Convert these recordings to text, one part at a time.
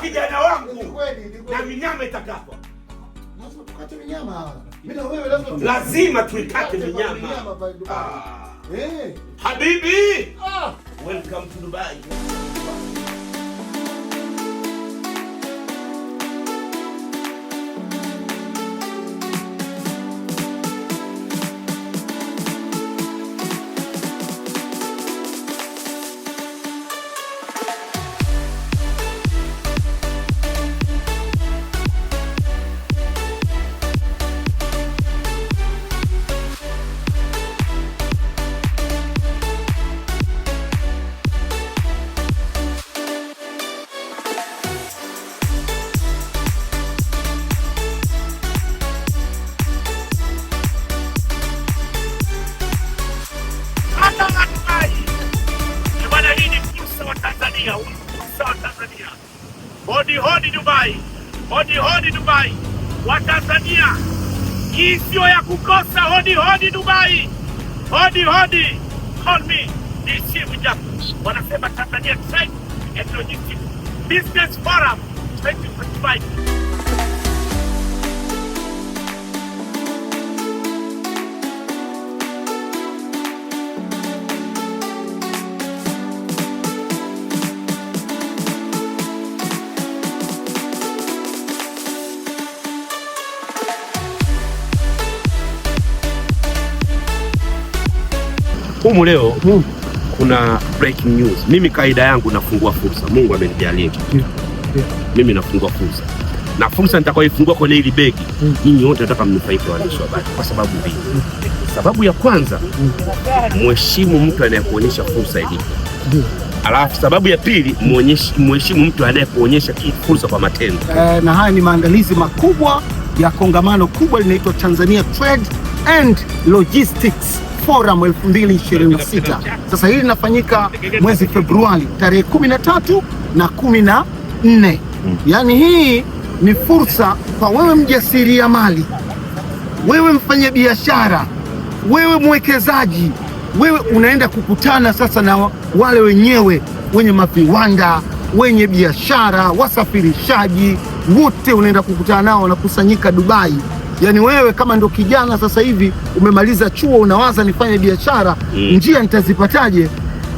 kijana wangu na minyama itakatwa. Lazima tukate minyama. Lazima tuikate minyama. Habibi, welcome to Dubai. Hodi hodi Dubai, hodi hodi Dubai, Watanzania, hii sio ya kukosa. Hodi hodi Dubai, hodi hodi, call me DC Mwijaku. Wanasema Tanzania Trade and Logistics Business Forum 2025. Humu leo kuna breaking news. Mimi kaida yangu nafungua fursa. Mungu amenijalia kitu. Mimi nafungua fursa. Na fursa nitakayoifungua kwenye hili begi, nyinyi wote nataka mnufaike waandishi wa habari kwa sababu mbili. Sababu ya kwanza, mheshimu mtu anayekuonyesha fursa ilipo. Alafu sababu ya pili, mheshimu mtu anayekuonyesha fursa kwa matendo. Na haya ni maandalizi makubwa ya kongamano kubwa linaitwa Tanzania Trade and Logistics Forum 2026. Sasa hili linafanyika mwezi Februari tarehe 13 na 14. Yaani hii ni fursa kwa wewe mjasiriamali, wewe mfanyabiashara, wewe mwekezaji, wewe unaenda kukutana sasa na wale wenyewe wenye maviwanda, wenye biashara, wasafirishaji, wote unaenda kukutana nao, wanakusanyika Dubai. Yaani wewe kama ndo kijana sasa hivi umemaliza chuo, unawaza nifanye biashara, njia nitazipataje?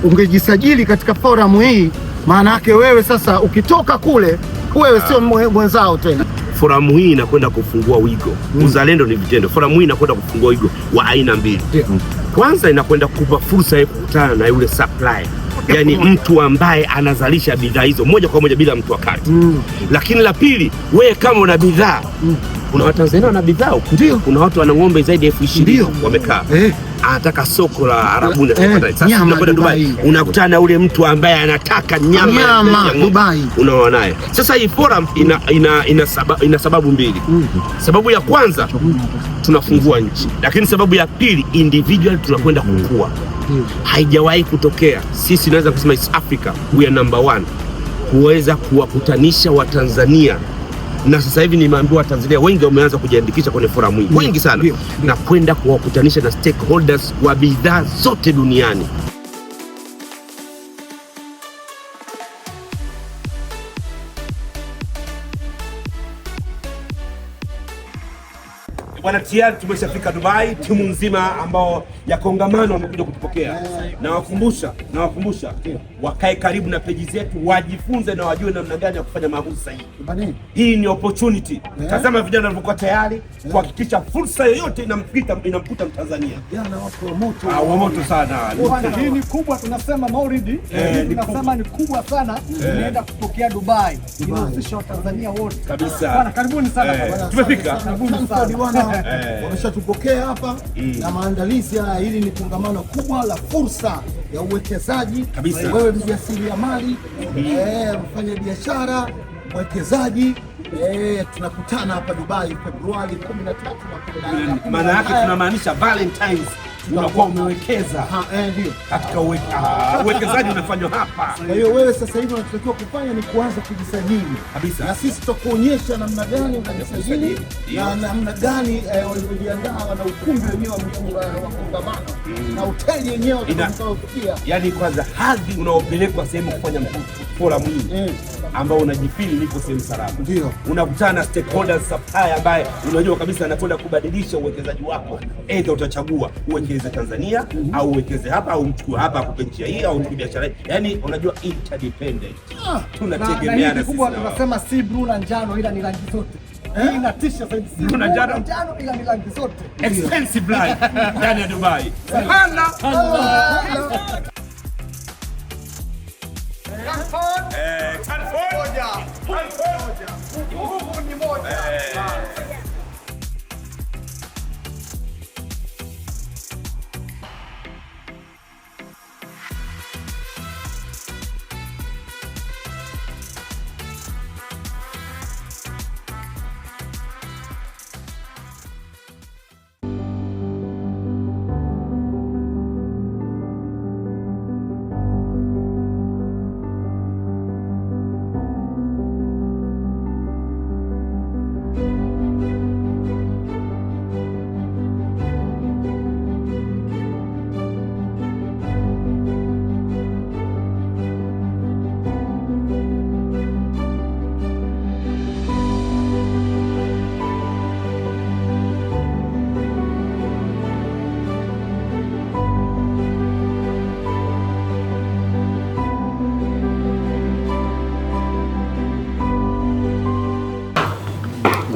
Ungejisajili katika forum hii, maana yake wewe sasa ukitoka kule, wewe sio mwenzao tena. Forum hii inakwenda kufungua wigo. Uzalendo ni vitendo. Forum hii inakwenda kufungua wigo wa aina mbili. Kwanza inakwenda kukupa fursa ya kukutana na yule supply. Yaani mtu ambaye anazalisha bidhaa hizo moja kwa moja bila mtu wa kati. Lakini la pili, wewe kama una bidhaa, kuna Watanzania wana bidhaa, ndio kuna watu wana ng'ombe zaidi ya 20,000 wamekaa. Anataka soko la Arabuni. Sasa unakwenda Dubai, unakutana na ule mtu ambaye anataka nyama ya Dubai, unaona naye. Sasa hii forum ina sababu mbili. Sababu ya kwanza, tunafungua nchi, lakini sababu ya pili, individual tunakwenda kukua. Haijawahi kutokea. Sisi naweza kusema East Africa we are number 1 kuweza kuwakutanisha Watanzania, na sasa hivi nimeambiwa Watanzania wengi wameanza kujiandikisha kwenye forum hii, wengi sana, na kwenda kuwakutanisha na stakeholders wa bidhaa zote duniani. Bwana, tayari tumeshafika Dubai, timu nzima ambao ya kongamano wamekuja kutupokea. Nawakumbusha wakae karibu na peji zetu, wajifunze na wajue namna gani ya kufanya maamuzi sahihi. Hii ni opportunity. Tazama vijana walivyokuwa tayari kuhakikisha fursa yoyote inamkuta Mtanzania. Jana wako wa moto sana. Hii ni kubwa, tunasema Maulidi, tunasema ni kubwa sana, inaenda kutokea Dubai. Inahusisha Watanzania wote. Kabisa. Bwana, karibuni sana. Tumefika. Karibuni sana. Wameshatupokea hapa na maandalizi haya. Hili ni kongamano kubwa la fursa ya uwekezaji. Wewe mjasiriamali, mfanya biashara, mwekezaji, tunakutana hapa Dubai Februari 13 na 14. Maana yake tunamaanisha Valentines unakuwa umewekeza katika uwekezaji unafanywa hapa. Kwa hiyo wewe sasa hivi unatakiwa kufanya ni kuanza kujisajili kabisa, na sisi tutakuonyesha namna gani unajisajili na namna gani walivyojiandaa na ukumbi wenyewe wa kongamano na hoteli yenyewe utakayofikia. Yaani kwanza hadhi unaopelekwa sehemu kufanya forum hii ambao unajifili nipo sehemu salama. Ndio. Unakutana na stakeholders supply ambaye unajua kabisa anakwenda kubadilisha uwekezaji wako. Aidha utachagua uwekeze Tanzania au uwekeze hapa au mchukue hapa kwa njia hii au ni biashara. Yaani unajua interdependent. Tunategemeana sisi. Kubwa tunasema si blue na njano ila ni rangi zote. Hii inatisha zaidi. Blue na njano ila ni rangi zote. Expensive life ndani ya Dubai. Allah. Nguvu ni moja.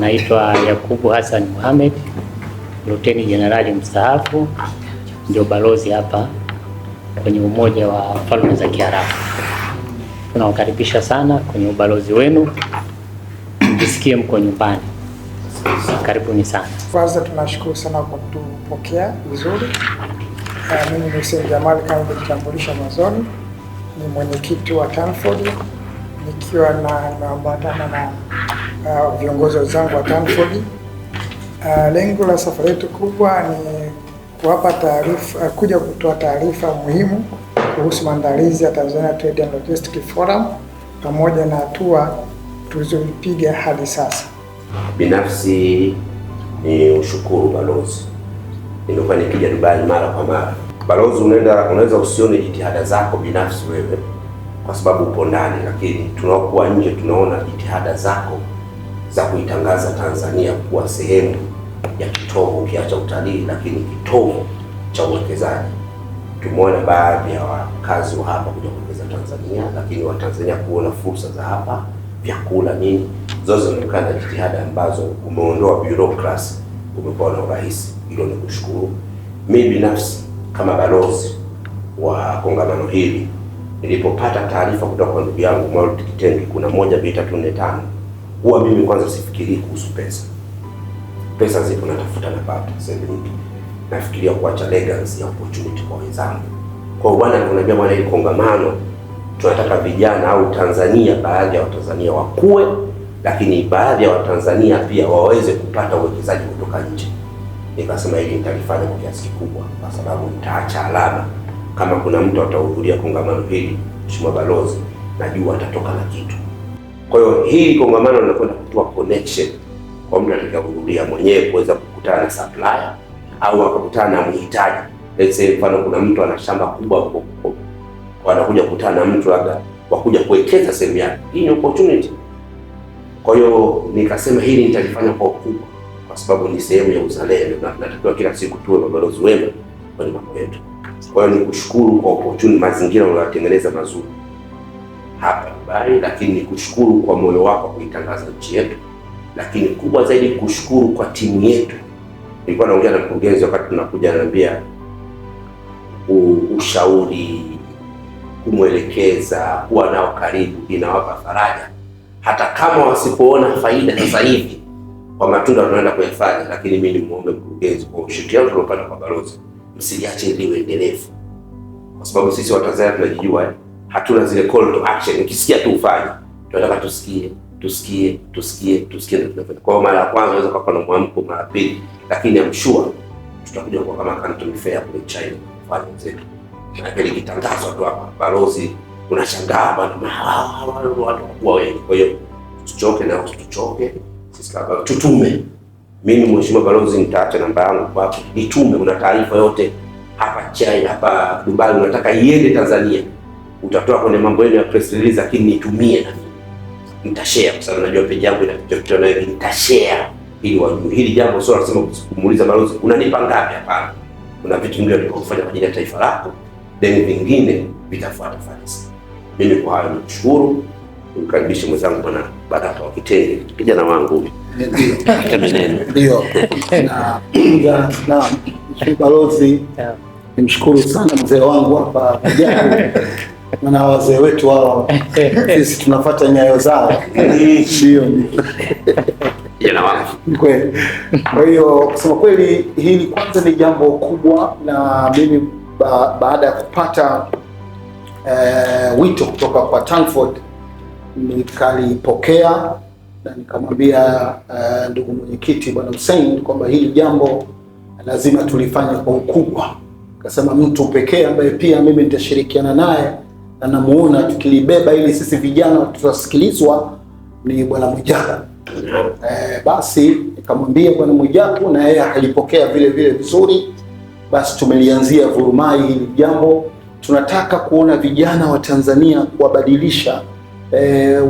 Naitwa Yakubu Hassan Mohamed, Luteni Jenerali mstaafu, ndio balozi hapa kwenye Umoja wa Falme za Kiarabu. Tunawakaribisha sana kwenye ubalozi wenu, mjisikie mko nyumbani. Karibuni sana. Kwanza tunashukuru sana kwa kutupokea vizuri. Mimi ni Hussein Jamal, kama nilivyotambulisha mwanzoni, ni mwenyekiti wa Tanford, nikiwa naambatana na viongozi wenzangu wa Tanford. Lengo la safari yetu kubwa ni kuwapa taarifa, kuja kutoa taarifa muhimu kuhusu maandalizi ya Tanzania Trade and Logistics Forum pamoja na hatua tulizopiga hadi sasa. Binafsi ni ushukuru balozi. Nimekuwa nikija Dubai mara kwa mara. Balozi, unaweza usione jitihada zako binafsi wewe kwa sababu upo ndani, lakini tunaokuwa nje tunaona jitihada zako za kuitangaza Tanzania kuwa sehemu ya kitovu pia cha utalii, lakini kitovu cha uwekezaji. Tumeona baadhi ya wakazi wa hapa kuja kuwekeza Tanzania, lakini Watanzania kuona fursa za hapa, vyakula nini, zote zinaonekana jitihada ambazo umeondoa bureaucracy, umekuwa na urahisi. Hilo ni kushukuru. Mimi binafsi kama balozi wa kongamano hili, nilipopata taarifa kutoka kwa ndugu yangu Maulid Kitengi kuna 1 2 3 4 5, huwa mimi kwanza sifikiri kuhusu pesa. Pesa zipo natafuta napata, sasa nafikiria kuacha legacy ya opportunity kwa wenzangu. Kwa bwana ananiambia, bwana, hili kongamano tunataka vijana au Tanzania, baadhi ya Watanzania wakue, lakini baadhi ya Watanzania pia waweze kupata uwekezaji kutoka nje. Nikasema hili nitalifanya kwa kiasi kikubwa, kwa sababu nitaacha alama. Kama kuna mtu atahudhuria kongamano hili, Mheshimiwa Balozi, najua atatoka na kitu. Kwa hiyo hii kongamano linakwenda kutoa connection kwa mtu atakayehudhuria mwenyewe kuweza kukutana na supplier au akakutana na mhitaji. Let's say mfano kuna mtu ana shamba kubwa, anakuja kukutana na mtu labda wakuja kuwekeza sehemu yake. Hii ni opportunity. Kwa hiyo nikasema hili nitalifanya kwa ukubwa, kwa sababu ni sehemu ya uzalendo na tunatakiwa kila siku tuwe mabalozi wema kwenye mambo yetu. Kwa hiyo nikushukuru kwa opportunity, mazingira unayotengeneza mazuri hapa Dubai, lakini nikushukuru kwa moyo wako kuitangaza nchi yetu, lakini kubwa zaidi kushukuru kwa timu yetu. Nilikuwa naongea na mkurugenzi wakati tunakuja, ananiambia ushauri, kumwelekeza, kuwa nao karibu inawapa faraja, hata kama wasipoona faida sasa hivi kwa matunda tunaenda kuyafanya. Lakini mimi nimuombe mkurugenzi kwa ushirikiano tuliopata kwa balozi, msiache liwe endelevu, kwa sababu sisi Watanzania tunajijua, hatuna zile call to action. Ukisikia tu ufanye, tunataka tusikie ndio tunafanya. Kwa mara ya kwanza unaweza kuwa na mwamko, mara pili, lakini I'm sure tutakuja kwa kama Canton Fair kule China kufanya zetu. Na kile kitangazwa tu hapa balozi, unashangaa bwana, watu kwa wengi. Kwa hiyo tuchoke na tuchoke, sisi kama tutume. Mimi Mheshimiwa Balozi, nitaacha namba yangu hapo, nitume. Una taarifa yote hapa China, hapa Dubai unataka iende Tanzania, utatoa kwenye mambo yenu ya press release, lakini nitumie na mimi nitashare kwa sababu najua page yangu inapita na nitashare ili wajue hili jambo. Sio lazima kumuuliza balozi unanipa ngapi, hapana. Kuna vitu vingine vya kufanya kwa ajili ya taifa lako, then vingine vitafuata fanisi. Mimi kwa hayo nikushukuru, nimkaribishe mwenzangu bwana Baraka wa Kitenge, kijana wangu huyu. Ndio. Na balozi, nimshukuru sana mzee wangu hapa na wazee wetu hao, sisi tunafuata nyayo zao. Ndio. Kijana wangu. Kweli. Kwa hiyo kusema kweli hili kwanza ni jambo kubwa, na mimi baada ya kupata wito kutoka kwa Tanford nikalipokea na nikamwambia ndugu mwenyekiti bwana Hussein kwamba hili jambo lazima tulifanye kwa ukubwa. Akasema mtu pekee ambaye pia mimi nitashirikiana naye na namuona tukilibeba ili sisi vijana tutasikilizwa ni bwana Mwijaku. Basi nikamwambia bwana Mwijaku na yeye akalipokea vile vile vizuri. Basi tumelianzia Vurumai hili jambo. Tunataka kuona vijana wa Tanzania kuwabadilisha,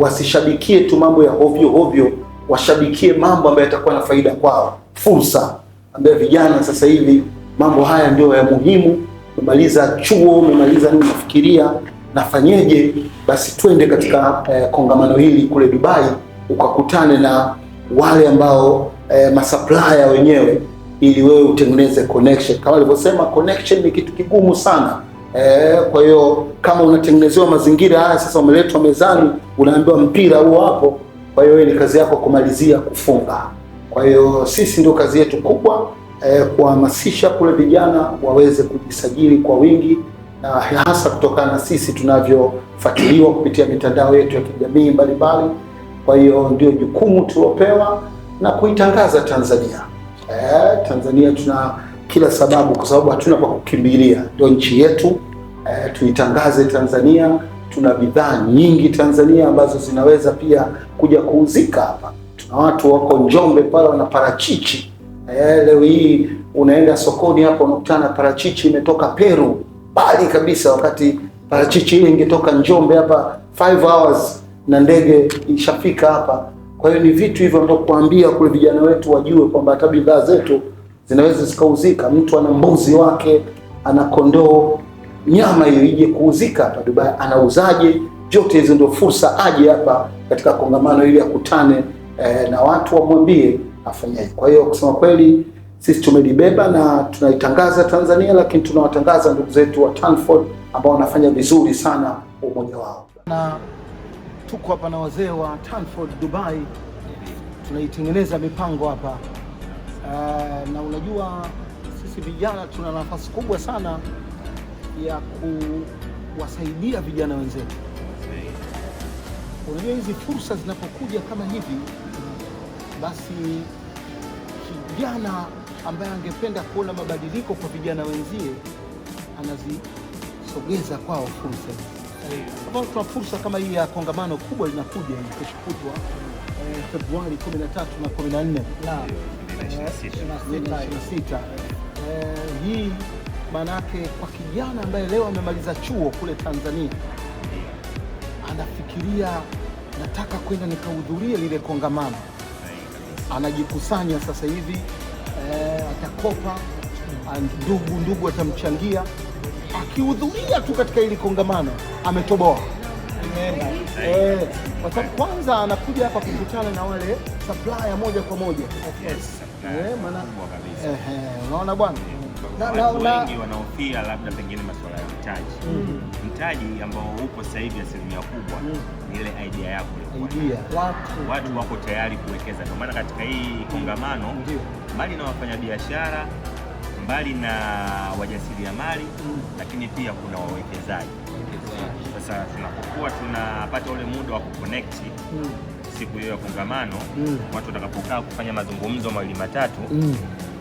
wasishabikie tu mambo ya hovyo hovyo, washabikie mambo ambayo yatakuwa na faida kwao, fursa ambayo vijana sasa hivi mambo haya ndio ya muhimu. Umemaliza chuo, umemaliza nini, unafikiria nafanyeje? Basi twende katika kongamano hili kule Dubai, ukakutane na wale ambao masupplier wenyewe, ili wewe utengeneze connection. Kama alivyosema, connection ni kitu kigumu sana. Kwa hiyo kama unatengenezewa mazingira haya sasa, umeletwa mezani, unaambiwa mpira huo hapo, kwa hiyo ni kazi yako kumalizia kufunga. Kwa hiyo sisi ndio kazi yetu kubwa, kuhamasisha kule vijana waweze kujisajili kwa wingi, na hasa kutokana na sisi tunavyofuatiliwa kupitia mitandao yetu ya kijamii mbalimbali. Kwa hiyo ndio jukumu tuliopewa na kuitangaza Tanzania. Tanzania tuna kila sababu, kwa sababu hatuna pa kukimbilia, ndio nchi yetu. Tuitangaze Tanzania. Tuna bidhaa nyingi Tanzania ambazo zinaweza pia kuja kuuzika hapa. Tuna watu wako Njombe pale wana parachichi. Leo hii unaenda sokoni hapa unakutana parachichi imetoka Peru, bali kabisa, wakati parachichi ile ingetoka Njombe hapa 5 hours na ndege ishafika hapa. Kwa hiyo ni vitu hivyo ndio kuambia kule vijana wetu wajue kwamba hata bidhaa zetu zinaweza zikauzika. Mtu ana mbuzi wake, ana kondoo, nyama hiyo ije kuuzika hapa Dubai, anauzaje? Jote hizo ndio fursa, aje hapa katika kongamano ili akutane na watu wamwambie afanyaje. Kwa hiyo kusema kweli sisi tumelibeba na tunaitangaza Tanzania, lakini tunawatangaza ndugu zetu wa Tanford ambao wanafanya vizuri sana umoja wao. Na tuko hapa na wazee wa Tanford Dubai, tunaitengeneza mipango hapa. Na unajua sisi vijana tuna nafasi kubwa sana ya kuwasaidia vijana wenzetu. Unajua hizi fursa zinapokuja kama hivi, basi kijana ambaye angependa kuona mabadiliko kwa vijana wenzie anazisogeza kwao fursa. Hapo tuna fursa kama hii ya kongamano kubwa linakuja kesho kutwa Februari 13 na 14 na 26. Hii maana yake kwa kijana ambaye leo amemaliza chuo kule Tanzania, anafikiria nataka kwenda nikahudhurie lile kongamano, anajikusanya sasa hivi, atakopa, ndugu atamchangia. Akihudhuria tu katika hili kongamano ametoboa. Kwa sababu kwanza anakuja hapa kukutana na wale supplier moja kwa moja. Maana unaona bwana, watu wengi wanaofia labda pengine masuala ya mtaji. Mtaji ambao upo sasa hivi asilimia kubwa ni ile idea yako. Watu wako tayari kuwekeza. Kwa maana katika hii kongamano mbali na wafanyabiashara, mbali na wajasiriamali, lakini pia kuna wawekezaji. Sasa tunapokuwa tunapata ule muda wa kuconnect siku hiyo ya kongamano, watu watakapokaa kufanya mazungumzo mawili matatu,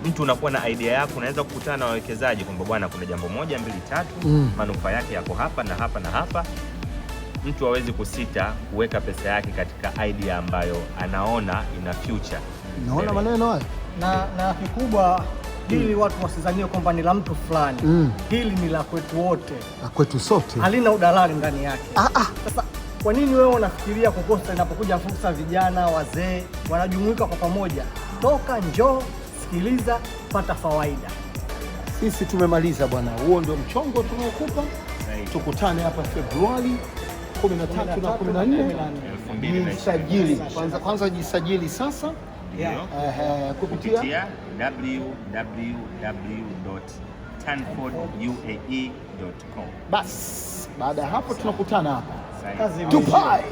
mtu unakuwa na idea yako, unaweza kukutana na wawekezaji kwamba bwana, kuna jambo moja mbili tatu, manufaa yake yako hapa na hapa na hapa. Mtu hawezi kusita kuweka pesa yake katika idea ambayo anaona ina future. Naona maneno haya na kikubwa hili watu wasizanie kwamba ni la mtu fulani. Hili ni la kwetu wote, la kwetu sote, halina udalali ndani yake. Sasa Kwa nini wewe unafikiria kukosa inapokuja fursa? Vijana, wazee wanajumuika kwa pamoja. Toka, njoo, sikiliza, pata fawaida. Sisi tumemaliza bwana, huo ndio mchongo tunaokupa. Tukutane hapa Februari 13 na 14. Jisajili kwanza jisajili sasa kupitia www.tanforduae.com. Bas, baada ya hapo tunakutana hapa Kazi Dubai.